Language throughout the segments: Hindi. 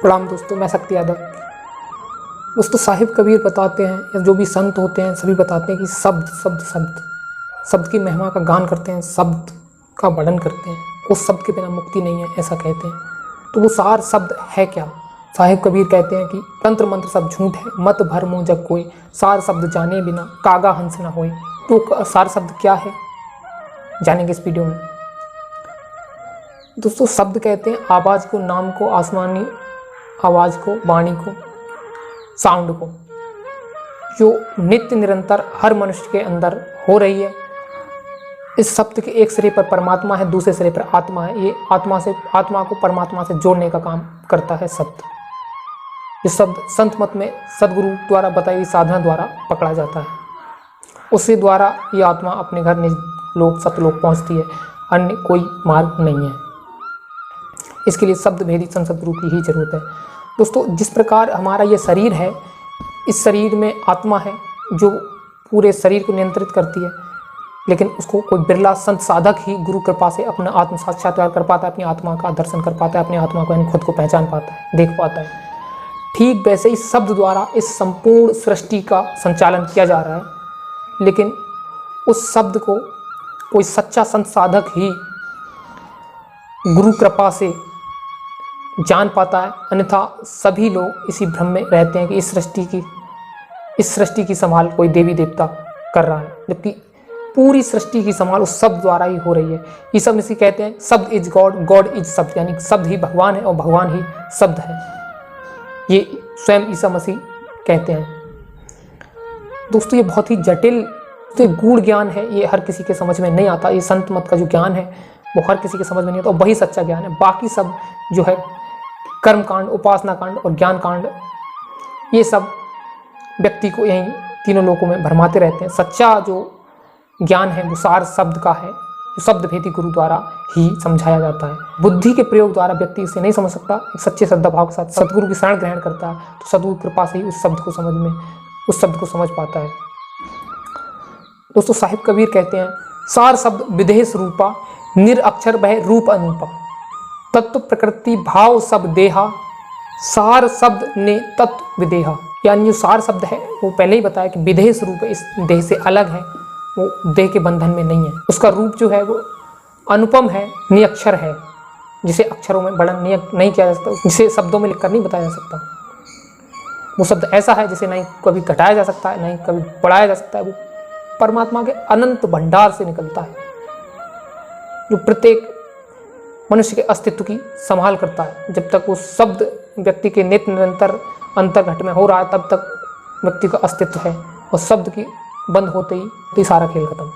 प्रणाम दोस्तों, मैं शक्ति यादव। दोस्तों, साहिब कबीर बताते हैं या जो भी संत होते हैं सभी बताते हैं कि शब्द शब्द शब्द शब्द की महिमा का गान करते हैं, शब्द का वर्णन करते हैं। उस शब्द के बिना मुक्ति नहीं है, ऐसा कहते हैं। तो वो सार शब्द है क्या? साहिब कबीर कहते हैं कि तंत्र मंत्र सब झूठ है, मत भर मुँह जग कोई, सार शब्द जाने बिना कागा हंस न होए। तो सार शब्द क्या है जानेंगे इस वीडियो में। दोस्तों, शब्द कहते हैं आवाज़ को, नाम को, आसमानी आवाज़ को, वाणी को, साउंड को, जो नित्य निरंतर हर मनुष्य के अंदर हो रही है। इस शब्द के एक सिरे पर परमात्मा है, दूसरे सिरे पर आत्मा है। ये आत्मा को परमात्मा से जोड़ने का काम करता है शब्द। ये शब्द संत मत में सदगुरु द्वारा बताई हुई साधना द्वारा पकड़ा जाता है। उसी द्वारा ये आत्मा अपने घर निज लोक सतलोक पहुँचती है, अन्य कोई मार्ग नहीं है। इसके लिए शब्द भेदी सदगुरु की ही जरूरत है। दोस्तों, जिस प्रकार हमारा ये शरीर है, इस शरीर में आत्मा है जो पूरे शरीर को नियंत्रित करती है, लेकिन उसको कोई बिरला संत साधक ही गुरु कृपा से अपना आत्म साक्षात्कार कर पाता है, अपनी आत्मा का दर्शन कर पाता है, अपनी आत्मा को यानी खुद को पहचान पाता है, देख पाता है। ठीक वैसे ही शब्द द्वारा इस संपूर्ण सृष्टि का संचालन किया जा रहा है, लेकिन उस शब्द को कोई सच्चा संत साधक ही गुरु कृपा से जान पाता है। अन्यथा सभी लोग इसी भ्रम में रहते हैं कि इस सृष्टि की संभाल कोई देवी देवता कर रहा है, जबकि पूरी सृष्टि की संभाल उस शब्द द्वारा ही हो रही है। ईसा मसीह कहते हैं शब्द इज गॉड, गॉड इज शब्द, यानी शब्द ही भगवान है और भगवान ही शब्द है। ये स्वयं ईसा मसीह कहते हैं। दोस्तों, ये बहुत ही जटिल तो गूढ़ ज्ञान है, ये हर किसी के समझ में नहीं आता। ये संत मत का जो ज्ञान है वो हर किसी के समझ में नहीं आता, और वही सच्चा ज्ञान है। बाकी सब जो है कर्म कांड, उपासना कांड और ज्ञान कांड, ये सब व्यक्ति को यहीं तीनों लोकों में भरमाते रहते हैं। सच्चा जो ज्ञान है वो सार शब्द का है, जो शब्द भेदी गुरु द्वारा ही समझाया जाता है। बुद्धि के प्रयोग द्वारा व्यक्ति इसे नहीं समझ सकता। एक सच्चे श्रद्धा भाव के साथ सदगुरु की शरण ग्रहण करता है तो सदगुरु कृपा से ही उस शब्द को समझ पाता है। दोस्तों, साहिब कबीर कहते हैं सार शब्द विदेश रूपा, निरअक्षर वह रूप अनूपा, तत्व प्रकृति भाव सब देहा, सार शब्द ने तत्व विदेहा। यानी जो सार शब्द है वो पहले ही बताया कि विदेश रूप है, इस देह से अलग है, वो देह के बंधन में नहीं है। उसका रूप जो है वो अनुपम है, निरक्षर है, जिसे अक्षरों में वर्णन नहीं किया जा सकता, जिसे शब्दों में लिखकर नहीं बताया जा सकता। वो शब्द ऐसा है जिसे नहीं कभी घटाया जा सकता है, नहीं कभी बढ़ाया जा सकता है। वो परमात्मा के अनंत भंडार से निकलता है, जो प्रत्येक मनुष्य के अस्तित्व की संभाल करता है। जब तक वो शब्द व्यक्ति के नित्य निरंतर अंतर्घट में हो रहा है, तब तक व्यक्ति का अस्तित्व है, और शब्द की बंद होते ही सारा खेल खत्म।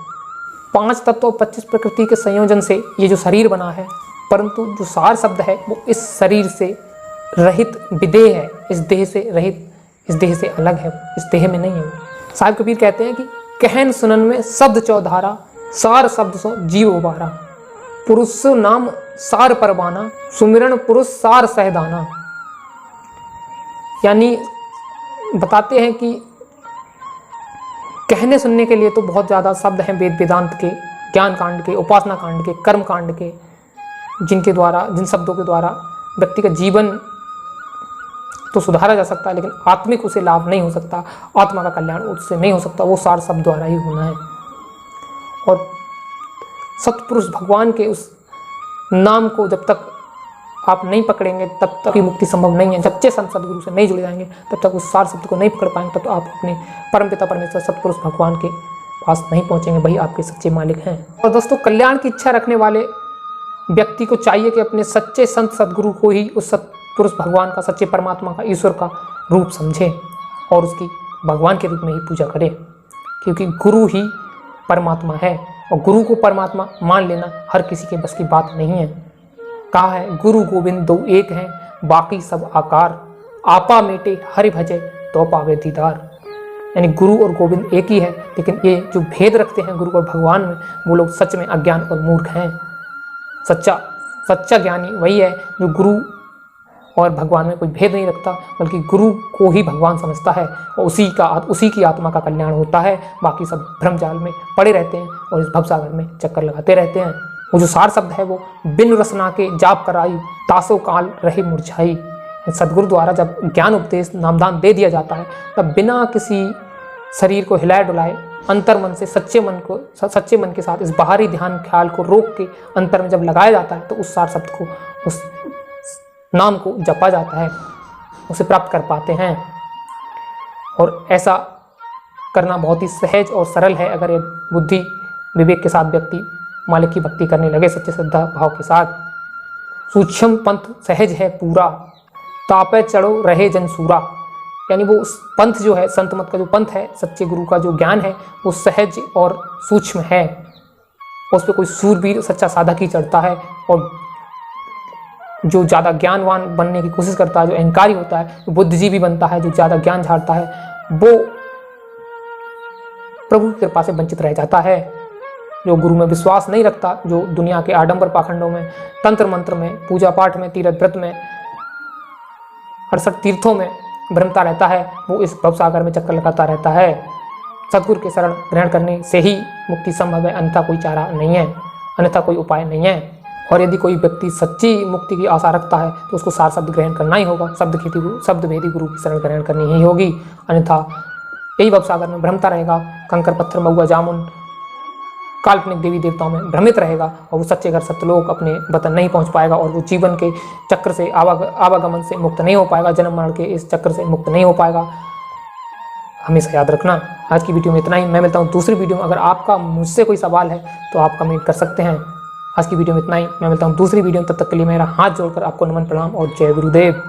5 तत्व और 25 प्रकृति के संयोजन से ये जो शरीर बना है, परंतु जो सार शब्द है वो इस शरीर से रहित विदेह है, इस देह से रहित, इस देह से अलग है, इस देह में नहीं है। साहिब कबीर कहते हैं कि कहन सुनन में शब्द चौधारा, सार शब्द सो जीव उबारा, पुरुष नाम सार परवाना, सुमिरन पुरुष सार सहदाना। यानी बताते हैं कि कहने सुनने के लिए तो बहुत ज़्यादा शब्द हैं, वेद वेदांत के, ज्ञान कांड के, उपासना कांड के, कर्म कांड के, जिन शब्दों के द्वारा व्यक्ति का जीवन तो सुधारा जा सकता है, लेकिन आत्मिक उसे लाभ नहीं हो सकता, आत्मा का कल्याण उससे नहीं हो सकता। वो सार शब्द द्वारा ही होना है। और सतपुरुष भगवान के उस नाम को जब तक आप नहीं पकड़ेंगे तब तक मुक्ति संभव नहीं है। जब तक संत सदगुरु से नहीं जुड़ जाएंगे तब तक उस सार शब्द को नहीं पकड़ पाएंगे, तब तो आप अपने परमपिता परमेश्वर सतपुरुष भगवान के पास नहीं पहुंचेंगे। वही आपके सच्चे मालिक हैं। और दोस्तों, कल्याण की इच्छा रखने वाले व्यक्ति को चाहिए कि अपने सच्चे संत सदगुरु को ही उस सतपुरुष भगवान का, सच्चे परमात्मा का, ईश्वर का रूप समझे और उसकी भगवान के रूप में ही पूजा करे, क्योंकि गुरु ही परमात्मा है, और गुरु को परमात्मा मान लेना हर किसी के बस की बात नहीं है। कहा है गुरु गोविंद दो एक हैं, बाकी सब आकार, आपा मेटे हरि भजे तो पावे दीदार। यानी गुरु और गोविंद एक ही है, लेकिन ये जो भेद रखते हैं गुरु और भगवान में, वो लोग सच में अज्ञान और मूर्ख हैं। सच्चा ज्ञानी वही है जो गुरु और भगवान में कोई भेद नहीं रखता, बल्कि गुरु को ही भगवान समझता है, और उसी की आत्मा का कल्याण होता है। बाकी सब भ्रमजाल में पड़े रहते हैं और इस भवसागर में चक्कर लगाते रहते हैं। वो जो सार शब्द है वो बिन रसना के जाप कराई, तासो काल रहे मुरझाई, सदगुरु द्वारा जब ज्ञान उपदेश नामदान दे दिया जाता है, तब बिना किसी शरीर को हिलाए डुलाए अंतर मन से सच्चे मन के साथ इस बाहरी ध्यान ख्याल को रोक के अंतर में जब लगाया जाता है, तो उस सार शब्द को, उस नाम को जपा जाता है, उसे प्राप्त कर पाते हैं। और ऐसा करना बहुत ही सहज और सरल है अगर ये बुद्धि विवेक के साथ व्यक्ति मालिक की भक्ति करने लगे सच्चे श्रद्धा भाव के साथ। सूक्ष्म पंथ सहज है पूरा, तापे चढ़ो रहे जनसूरा। यानी वो उस पंथ जो है, संत मत का जो पंथ है, सच्चे गुरु का जो ज्ञान है, वो सहज और सूक्ष्म है। उस पर कोई सूरवीर सच्चा साधक ही चढ़ता है, और जो ज़्यादा ज्ञानवान बनने की कोशिश करता है, जो अहंकारी होता है, जो बुद्धिजीवी बनता है, जो ज़्यादा ज्ञान झाड़ता है, वो प्रभु की कृपा से वंचित रह जाता है। जो गुरु में विश्वास नहीं रखता, जो दुनिया के आडंबर पाखंडों में, तंत्र मंत्र में, पूजा पाठ में, तीर्थ व्रत में, 68 तीर्थों में भ्रमता रहता है, वो इस भवसागर में चक्कर लगाता रहता है। सद्गुरु के शरण ग्रहण करने से ही मुक्ति संभव है, अन्यथा कोई चारा नहीं है, अन्यथा कोई उपाय नहीं है। और यदि कोई व्यक्ति सच्ची मुक्ति की आशा रखता है, तो उसको सार शब्द ग्रहण करना ही होगा, शब्द भेदी गुरु की शरण ग्रहण करनी ही होगी, अन्यथा यही भवसागर में भ्रमता रहेगा, कंकर पत्थर महुआ जामुन काल्पनिक देवी देवताओं में भ्रमित रहेगा, और वो सच्चे घर सत्यलोक अपने वतन नहीं पहुंच पाएगा, और वो जीवन के चक्र से आवागमन से मुक्त नहीं हो पाएगा, जन्म मरण के इस चक्र से मुक्त नहीं हो पाएगा। हमेशा याद रखना। आज की वीडियो में इतना ही। मैं मिलता हूँ दूसरी वीडियो में। अगर आपका मुझसे कोई सवाल है तो आप कमेंट कर सकते हैं। आज की वीडियो में इतना ही। मैं मिलता हूँ दूसरी वीडियो में। तब तक के लिए मेरा हाथ जोड़कर आपको नमन प्रणाम और जय गुरुदेव।